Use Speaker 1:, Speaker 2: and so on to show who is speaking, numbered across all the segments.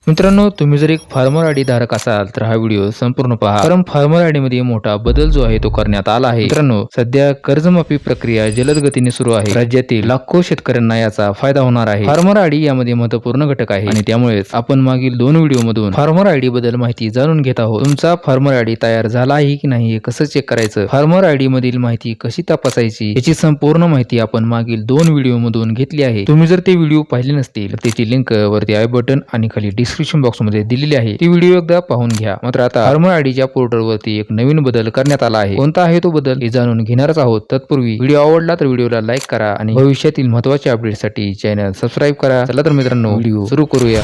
Speaker 1: मित्रांनो, तुम्ही जर एक फार्मर आयडी धारक असाल तर हा व्हिडिओ संपूर्ण पहा, कारण फार्मर आयडी मध्ये मोठा बदल जो आहे तो करण्यात आला आहे. मित्रांनो, सध्या कर्जमाफी प्रक्रिया जलद गतीने सुरू आहे. राज्यातील लाखो शेतकऱ्यांना याचा फायदा होणार आहे. फार्मर आयडी यामध्ये महत्त्वपूर्ण घटक आहे आणि त्यामुळेच आपण मागील 2 व्हिडिओ मधून फार्मर आयडी बद्दल माहिती जाणून घेत आहोत. तुमचा फार्मर आयडी तयार झाला आहे की नाही हे कसं चेक करायचं, फार्मर आयडी मधील माहिती कशी तपासायची याची संपूर्ण माहिती आपण मागील 2 व्हिडिओ मधून घेतली आहे. तुम्ही जर ते व्हिडिओ पाहिले नसतील तर त्याची लिंक वरती आय बटन आणि खाली डिस्क्रिप्शन बॉक्स मध्ये दिलेली आहे. ती व्हिडिओ एकदा पाहून घ्या. मात्र आता फार्मर आयडीच्या पोर्टल वरती एक नवीन बदल करण्यात आला आहे. कोणता आहे तो बदल हे जाणून घेणारच आहोत. तत्पूर्वी व्हिडिओ आवडला तर व्हिडिओला लाईक करा आणि भविष्यातील महत्त्वाच्या अपडेटसाठी चॅनल सबस्क्राईब करा. चला तर मित्रांनो, व्हिडिओ सुरू करूया.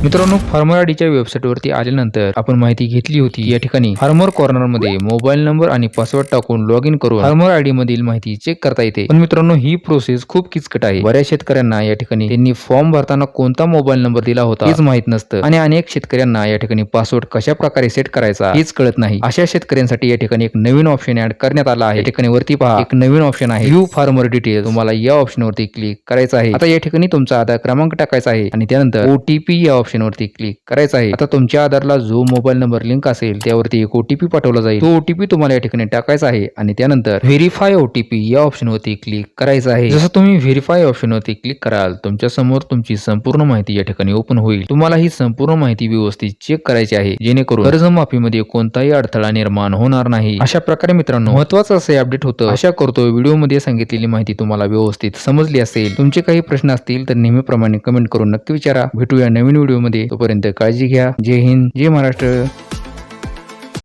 Speaker 1: मित्रांनो, फार्मर आयडीच्या वेबसाईट वरती आल्यानंतर आपण माहिती घेतली होती. या ठिकाणी फार्मर कॉर्नर मध्ये मोबाईल नंबर आणि पासवर्ड टाकून लॉग इन करून फार्मर आयडी मधील माहिती चेक करता येते. पण मित्रांनो, ही प्रोसेस खूप किचकट आहे. बऱ्याच शेतकऱ्यांना या ठिकाणी त्यांनी फॉर्म भरताना कोणता मोबाईल नंबर दिला होता हेच माहित नसतं आणि अनेक शेतकऱ्यांना या ठिकाणी पासवर्ड कशा प्रकारे सेट करायचा हेच कळत नाही. अशा शेतकऱ्यांसाठी या ठिकाणी एक नवीन ऑप्शन ऍड करण्यात आला आहे. या ठिकाणी वरती पहा, एक नवीन ऑप्शन आहे, व्ह्यू फार्मर डिटेल. तुम्हाला या ऑप्शन वरती क्लिक करायचं आहे. आता या ठिकाणी तुमचा आधार क्रमांक टाकायचा आहे आणि त्यानंतर ओटीपी या ऑप्शन वरती क्लिक करायचा आहे. आता तुमच्या आधारला जो मोबाईल नंबर लिंक असेल त्यावरती एक ओटीपी पाठवला जाईल. तो ओटीपी तुम्हाला या ठिकाणी टाकायचा आहे आणि त्यानंतर व्हेरीफाय ओटीपी या ऑप्शन वरती क्लिक करायचं आहे. जसं तुम्ही व्हेरीफाय ऑप्शन वरती क्लिक कराल, तुमच्या समोर तुमची संपूर्ण माहिती या ठिकाणी ओपन होईल. तुम्हाला ही संपूर्ण माहिती व्यवस्थित चेक करायची आहे, जेणेकरून कर्जमाफीमध्ये कोणताही अडथळा निर्माण होणार नाही. अशा प्रकारे मित्रांनो, महत्त्वाचं असे अपडेट होतं. आशा करतो व्हिडिओ मध्ये सांगितलेली माहिती तुम्हाला व्यवस्थित समजली असेल. तुमचे काही प्रश्न असतील तर नेहमीप्रमाणे कमेंट करून नक्की विचारा. भेटूया नवीन व्हिडिओ मध्ये. तोपर्यंत काळजी घ्या. जय हिंद, जय महाराष्ट्र.